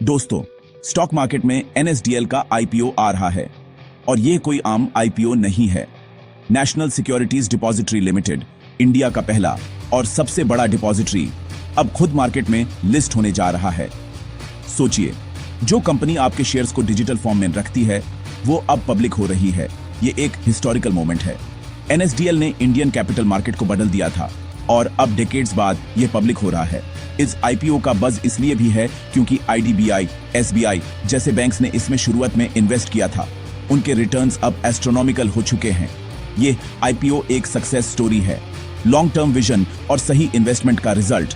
दोस्तों, stock market में NSDL का आईपीओ आ रहा है और यह कोई आम आईपीओ नहीं है। National securities depository limited, India का पहला और सबसे बड़ा डिपॉजिटरी, अब खुद मार्केट में लिस्ट होने जा रहा है। सोचिए, जो कंपनी आपके शेयर्स को डिजिटल फॉर्म में रखती है वो अब पब्लिक हो रही है। ये एक हिस्टोरिकल मोमेंट है। एनएसडीएल ने इंडियन कैपिटल मार्केट को बदल दिया था और अब डेकेड्स बाद ये पब्लिक हो रहा है। इस आईपीओ का बज़ इसलिए भी है क्योंकि आईडीबीआई, एसबीआई जैसे बैंक्स ने इसमें शुरुआत में इन्वेस्ट किया था। उनके रिटर्न्स अब एस्ट्रोनॉमिकल हो चुके हैं। ये आईपीओ एक सक्सेस स्टोरी है, लॉन्ग टर्म विजन और सही इन्वेस्टमेंट का रिजल्ट।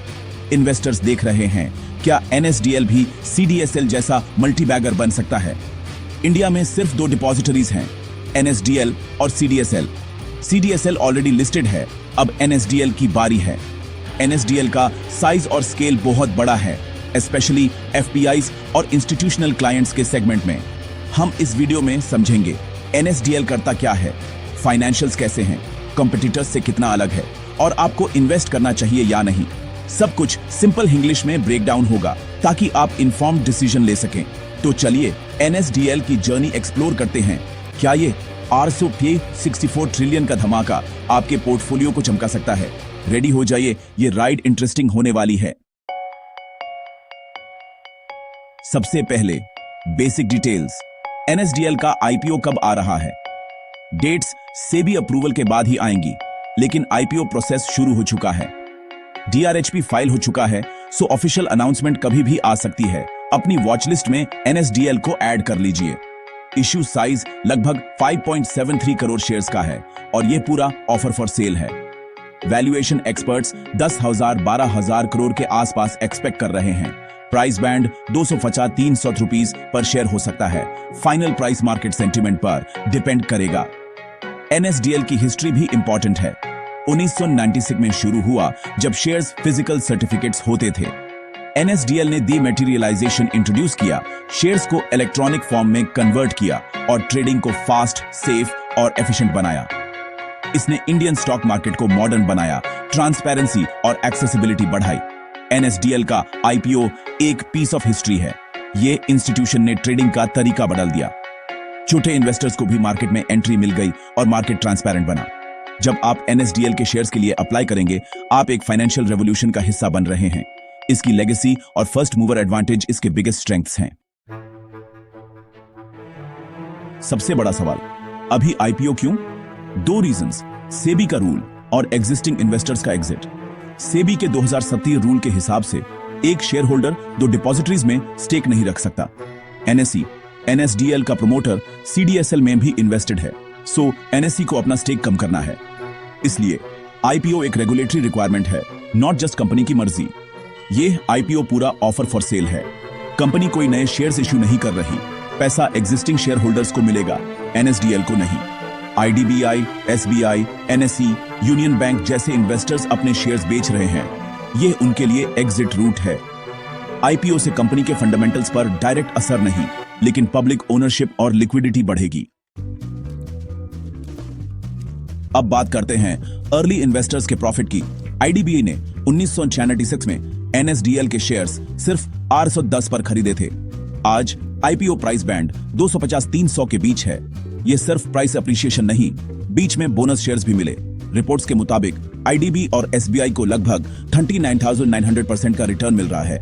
इन्वेस्टर्स देख रहे हैं, क्या एनएसडीएल भी सीडीएसएल जैसा मल्टीबैगर बन सकता है। इंडिया में सिर्फ दो डिपॉजिटरीज हैं, एनएसडीएल और सीडीएसएल। सीडीएसएल ऑलरेडी लिस्टेड है, अब एनएसडीएल की बारी है। एनएसडीएल का साइज और स्केल बहुत बड़ा है, स्पेशली एफपीआईज और इंस्टीट्यूशनल क्लाइंट्स के सेगमेंट में। हम इस वीडियो में समझेंगे एनएसडीएल करता क्या है, फाइनेंशियल्स कैसे हैं, कंपटीटर्स से कितना अलग है और आपको इन्वेस्ट करना चाहिए या नहीं। सब कुछ सिंपल इंग्लिश में ब्रेक डाउन होगा ताकि आप इन्फॉर्म्ड डिसीजन ले सकें। तो चलिए एनएसडीएल की जर्नी एक्सप्लोर करते हैं। क्या ये 64 ट्रिलियन का धमाका आपके पोर्टफोलियो को चमका सकता है? रेडी हो जाइए, ये राइड इंटरेस्टिंग होने वाली है। सबसे पहले बेसिक डिटेल्स। एनएसडीएल का आईपीओ कब आ रहा है? डेट्स सेबी अप्रूवल के बाद ही आएंगी, लेकिन आईपीओ प्रोसेस शुरू हो चुका है। डीआरएचपी फाइल हो चुका है, सो ऑफिशियल अनाउंसमेंट कभी भी आ सकती है। अपनी वॉच लिस्ट में एनएसडीएल को ऐड कर लीजिए। इश्यू साइज लगभग 5.73 करोड़ शेयर्स का है और यह पूरा ऑफर फॉर सेल है। वैल्यूएशन एक्सपर्ट्स 10,000-12,000 करोड़ के आसपास एक्सपेक्ट कर रहे हैं। प्राइस बैंड 250-300 रुपीस पर शेयर हो सकता है। फाइनल प्राइस मार्केट सेंटिमेंट पर डिपेंड करेगा। एनएसडीएल की हिस्ट्री भी इंपॉर्टेंट है। 1996 में शुरू हुआ जब शेयर्स फिजिकल सर्टिफिकेट्स होते थे। एनएसडीएल ने डीमैटेरियलाइजेशन इंट्रोड्यूस किया, शेयर्स को इलेक्ट्रॉनिक फॉर्म में कन्वर्ट किया और ट्रेडिंग को फास्ट, सेफ और एफिशिएंट बनाया। इसने इंडियन स्टॉक मार्केट को मॉडर्न बनाया, ट्रांसपेरेंसी और एक्सेसिबिलिटी बढ़ाई। एनएसडीएल का आईपीओ एक पीस ऑफ हिस्ट्री है। ये इंस्टीट्यूशन ने ट्रेडिंग का तरीका बदल दिया। छोटे इन्वेस्टर्स को भी मार्केट में एंट्री मिल गई और मार्केट ट्रांसपेरेंट बना। जब आप एनएसडीएल के शेयर्स के लिए अप्लाई करेंगे, आप एक फाइनेंशियल रेवोल्यूशन का हिस्सा बन रहे हैं। इसकी लेगेसी और फर्स्ट मूवर एडवांटेज इसके बिगेस्ट स्ट्रेंथ्स हैं। सबसे बड़ा सवाल, अभी आईपीओ क्यों? दो रीजंस, सेबी का रूल और एग्जिस्टिंग इन्वेस्टर्स का एग्जिट। सेबी के 2017 रूल के हिसाब से एक शेयर होल्डर दो डिपॉजिटरीज में स्टेक नहीं रख सकता। एनएसई, एनएसडीएल का प्रमोटर सीडीएसएल में भी इन्वेस्टेड है, सो एनएसई को अपना स्टेक कम करना है। इसलिए आईपीओ एक रेगुलेटरी रिक्वायरमेंट है, नॉट जस्ट कंपनी की मर्जी। ये आईपीओ पूरा ऑफर फॉर सेल है। कंपनी कोई नए शेयर्स इश्यू नहीं कर रही, पैसा एग्जिस्टिंग शेयर होल्डर्स को मिलेगा, एनएसडीएल को नहीं। IDBI, SBI, NSE, union bank जैसे इन्वेस्टर्स अपने शेयर्स बेच रहे हैं। ये उनके लिए एग्जिट रूट है। आईपीओ से कंपनी के फंडामेंटल्स पर डायरेक्ट असर नहीं, लेकिन पब्लिक ओनरशिप और लिक्विडिटी बढ़ेगी। अब बात करते हैं अर्ली इन्वेस्टर्स के प्रॉफिट की। आईडीबीआई ने 1996 में एनएसडीएल के शेयर्स सिर्फ 810 पर खरीदे थे। आज आईपीओ प्राइस बैंड 250-300 के बीच है। यह सिर्फ प्राइस अप्रिशिएशन नहीं, बीच में बोनस शेयर्स भी मिले। रिपोर्ट्स के मुताबिक आईडीबी और एसबीआई को लगभग 39,900% का रिटर्न मिल रहा है।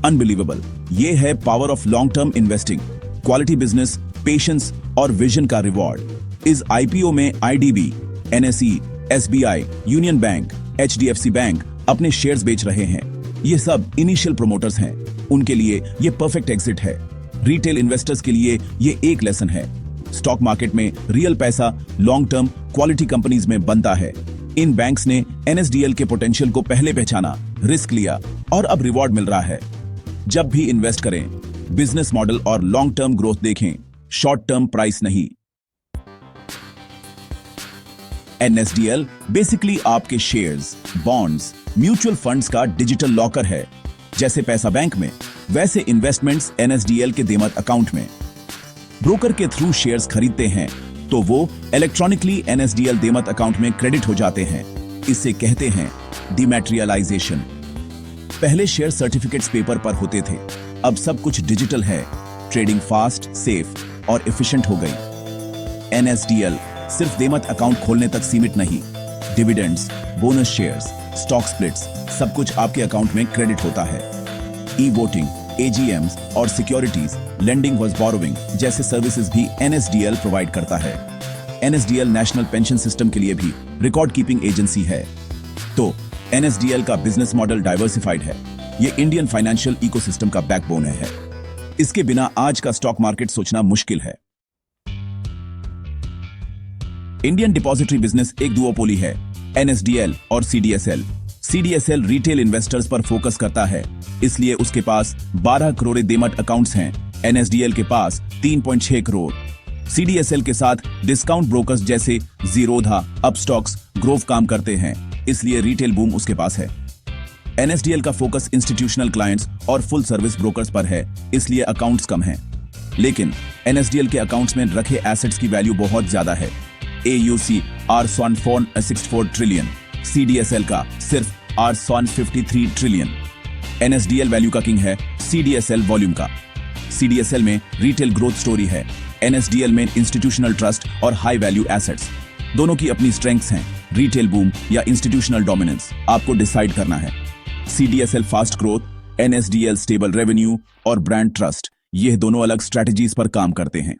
अनबिलीवेबल। यह है power of long term investing, quality business, patience और विजन का रिवॉर्ड। इस आईपीओ में IDB, NSE, SBI, union bank, HDFC bank अपने शेयर्स बेच रहे हैं। ये सब इनिशियल प्रोमोटर्स हैं, उनके लिए ये परफेक्ट एग्जिट है। रिटेल इन्वेस्टर्स के लिए ये एक लेसन है। स्टॉक मार्केट में रियल पैसा लॉन्ग टर्म क्वालिटी कंपनीज में बनता है। इन बैंक्स ने एनएसडीएल के पोटेंशियल को पहले पहचाना, रिस्क लिया और अब रिवॉर्ड मिल रहा है। जब भी इन्वेस्ट करें, बिजनेस मॉडल और लॉन्ग टर्म ग्रोथ देखें, शॉर्ट टर्म प्राइस नहीं। एनएसडीएल बेसिकली आपके शेयर्स, बॉन्ड्स, म्यूचुअल फंड्स का डिजिटल लॉकर है। जैसे पैसा बैंक में, वैसे इन्वेस्टमेंट्स एनएसडीएल के डीमैट अकाउंट में। ब्रोकर के थ्रू शेयर्स खरीदते हैं तो वो इलेक्ट्रॉनिकली एनएसडीएल डीमैट अकाउंट में क्रेडिट हो जाते हैं। इसे कहते हैं डीमैटेरियलाइजेशन। पहले शेयर सर्टिफिकेट्स पेपर पर होते थे, अब सब कुछ डिजिटल है, ट्रेडिंग फास्ट, सेफ और एफिशिएंट हो गई। NSDL सिर्फ देमत अकाउंट खोलने तक सीमित नहीं, dividends, bonus shares, stock splits, सब कुछ आपके अकाउंट में क्रेडिट होता है। ई वोटिंग, AGMs और सिक्योरिटीज, लेंडिंग वर्स बोरोविंग जैसे सर्विसेज भी NSDL प्रोवाइड करता है। NSDL नेशनल पेंशन सिस्टम के लिए भी रिकॉर्ड कीपिंग एजेंसी है। तो NSDL का बिजनेस मॉडल डाइवर्सिफाइड है। ये इंडियन फाइनेंशियल इकोसिस्टम का बैकबोन है। इसके बिना आज का स्टॉक मार्केट सोचना मुश्किल है। इंडियन डिपॉजिटरी बिजनेस एक दुओपोली है, NSDL और CDSL। CDSL रिटेल इन्वेस्टर्स पर फोकस करता है, इसलिए उसके पास 12 करोड़ देमत अकाउंट्स हैं। NSDL के पास 3.6 करोड़। CDSL के साथ डिस्काउंट ब्रोकर्स जैसे जीरोधा, अपस्टॉक्स, ग्रोव काम करते हैं, इसलिए रिटेल बूम उसके पास है। NSDL का फोकस इंस्टीट्यूशनल क्लाइंट्स और फुल सर्विस ब्रोकर्स पर है, इसलिए अकाउंट्स कम हैं। लेकिन NSDL के अकाउंट्स में रखे एसेट्स की वैल्यू बहुत ज्यादा है। AUC R64 ट्रिलियन, CDSL का सिर्फ R53 ट्रिलियन। NSDL वैल्यू का किंग है, CDSL वॉल्यूम का। CDSL में रिटेल ग्रोथ स्टोरी है, NSDL में इंस्टीट्यूशनल ट्रस्ट और हाई वैल्यू एसेट्स। दोनों की अपनी स्ट्रेंथ्स हैं, रिटेल बूम या इंस्टीट्यूशनल डोमिनेंस आपको डिसाइड करना है। CDSL fast growth, NSDL stable revenue और ब्रांड ट्रस्ट, ये दोनों अलग स्ट्रेटजीज पर काम करते हैं।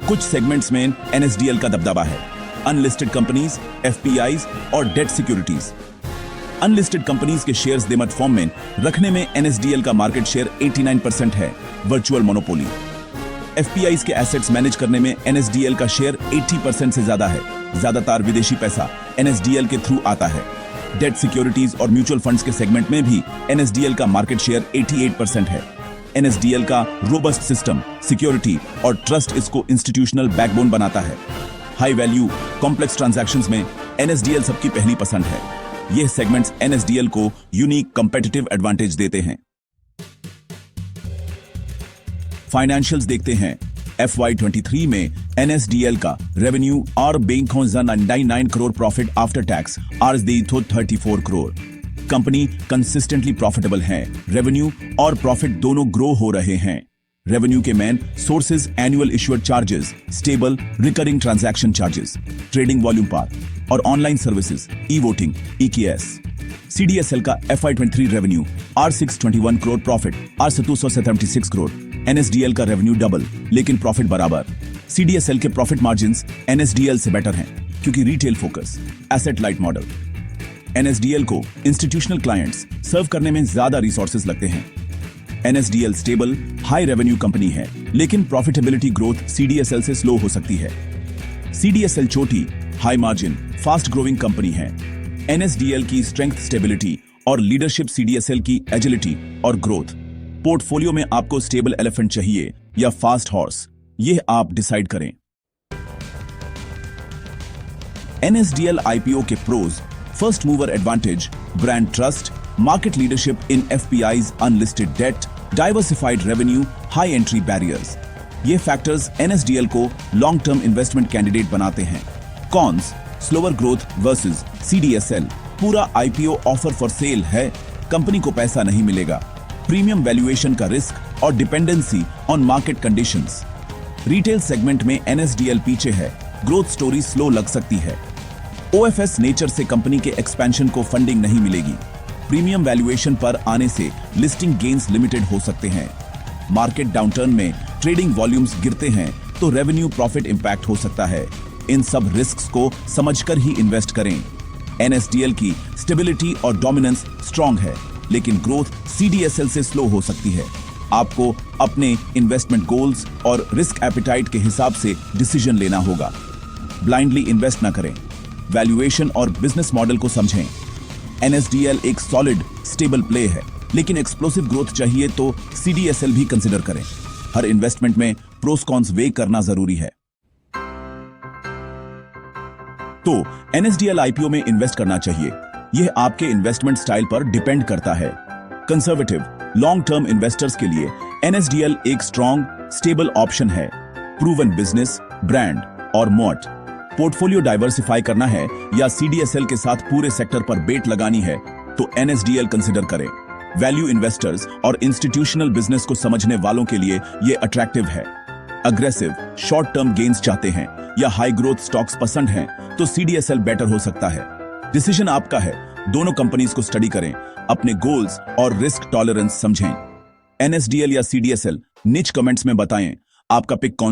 कुछ सेगमेंट्स में NSDL का दबदबा है, अनलिस्टेड कंपनीज, FPIs और डेट सिक्योरिटीज। अनलिस्टेड कंपनीज के शेयर्स देमत फॉर्म में रखने में NSDL का मार्केट शेयर 89% है, वर्चुअल मोनोपोली। FPIs के एसेट्स मैनेज करने में NSDL का शेयर 80% से ज्यादा है, ज्यादातर विदेशी पैसा NSDL के थ्रू आता है। डेट सिक्योरिटीज और म्यूचुअल फंड्स के सेगमेंट में भी NSDL का मार्केट शेयर 88% है। NSDL का रोबस्ट सिस्टम, सिक्योरिटी और ट्रस्ट इसको इंस्टीट्यूशनल बैकबोन बनाता है। हाई वैल्यू कॉम्प्लेक्स ट्रांजैक्शंस में NSDL सबकी पहली पसंद है। यह सेगमेंट्स NSDL को यूनिक कंपेटिटिव एडवांटेज देते हैं। फाइनेंशियल्स देखते हैं। FY23 में NSDL का रेवेन्यू और 99 crore, profit after tax R34 crore. Company consistently profitable है, रेवेन्यू और प्रॉफिट दोनों ग्रो हो रहे हैं। रेवेन्यू के main sources annual issuer charges, stable recurring transaction charges, trading volume part और online services, e voting, EKS। CDSL का FY23 revenue R621 crore, profit R276 crore. NSDL का रेवेन्यू डबल लेकिन प्रॉफिट बराबर। CDSL के प्रॉफिट मार्जिन्स NSDL से better हैं क्योंकि retail focus, asset light model. NSDL को इंस्टीट्यूशनल क्लाइंट्स सर्व करने में ज्यादा रिसोर्सेज लगते हैं। NSDL stable high revenue company है, लेकिन प्रॉफिटेबिलिटी ग्रोथ CDSL से स्लो हो सकती है। CDSL छोटी, high margin, fast growing company है। NSDL की स्ट्रेंथ, स्टेबिलिटी और लीडरशिप, CDSL की एजिलिटी और ग्रोथ। पोर्टफोलियो में आपको स्टेबल एलिफेंट चाहिए या फास्ट हॉर्स, यह आप डिसाइड करें। NSDL IPO के pros: first mover advantage, brand trust, market leadership in FPIs, unlisted debt, diversified revenue, high entry barriers. ये फैक्टर्स NSDL को लॉन्ग टर्म इन्वेस्टमेंट कैंडिडेट बनाते हैं। Cons: slower growth versus CDSL, पूरा IPO offer for sale है, company को पैसा नहीं मिलेगा। प्रीमियम वैल्यूएशन का रिस्क और dependency on market conditions. Retail segment में NSDL पीछे है, ग्रोथ स्टोरी स्लो लग सकती है। OFS नेचर से कंपनी के एक्सपेंशन को फंडिंग नहीं मिलेगी। प्रीमियम वैल्यूएशन पर आने से लिस्टिंग गेन्स लिमिटेड हो सकते हैं। मार्केट डाउनटर्न में ट्रेडिंग वॉल्यूम्स गिरते हैं तो रेवेन्यू प्रॉफिट इंपैक्ट हो सकता है। इन सब रिस्क्स को समझकर ही इन्वेस्ट करें। NSDL की स्टेबिलिटी और डोमिनेंस स्ट्रांग है, लेकिन ग्रोथ CDSL से स्लो हो सकती है। आपको अपने इन्वेस्टमेंट गोल्स और रिस्क एपिटाइट के हिसाब से डिसीजन लेना होगा। ब्लाइंडली इन्वेस्ट ना करें, वैल्यूएशन और बिजनेस मॉडल को समझें। NSDL एक सॉलिड स्टेबल प्ले है, लेकिन एक्सप्लोसिव ग्रोथ चाहिए तो CDSL भी कंसिडर करें। हर इन्वेस्टमेंट में प्रोस कॉन्स वे करना जरूरी है। तो NSDL IPO में इन्वेस्ट करना चाहिए, यह आपके इन्वेस्टमेंट स्टाइल पर डिपेंड करता है। कंजर्वेटिव लॉन्ग टर्म इन्वेस्टर्स के लिए NSDL एक स्ट्रॉन्ग स्टेबल ऑप्शन है। प्रूवन बिजनेस, ब्रांड और मोट। पोर्टफोलियो डाइवर्सिफाई करना है या CDSL के साथ पूरे सेक्टर पर बेट लगानी है तो NSDL कंसिडर करें। वैल्यू इन्वेस्टर्स और इंस्टीट्यूशनल बिजनेस को समझने वालों के लिए ये अट्रैक्टिव है। अग्रेसिव शॉर्ट टर्म गेन्स चाहते हैं या हाई ग्रोथ स्टॉक्स पसंद हैं तो सीडीएसएल बेटर हो सकता है। डिसीजन आपका है। दोनों कंपनीज को स्टडी करें, अपने गोल्स और रिस्क टॉलरेंस समझें। एनएसडीएल या सीडीएसएल, निच कमेंट्स में बताएं आपका पिक कौन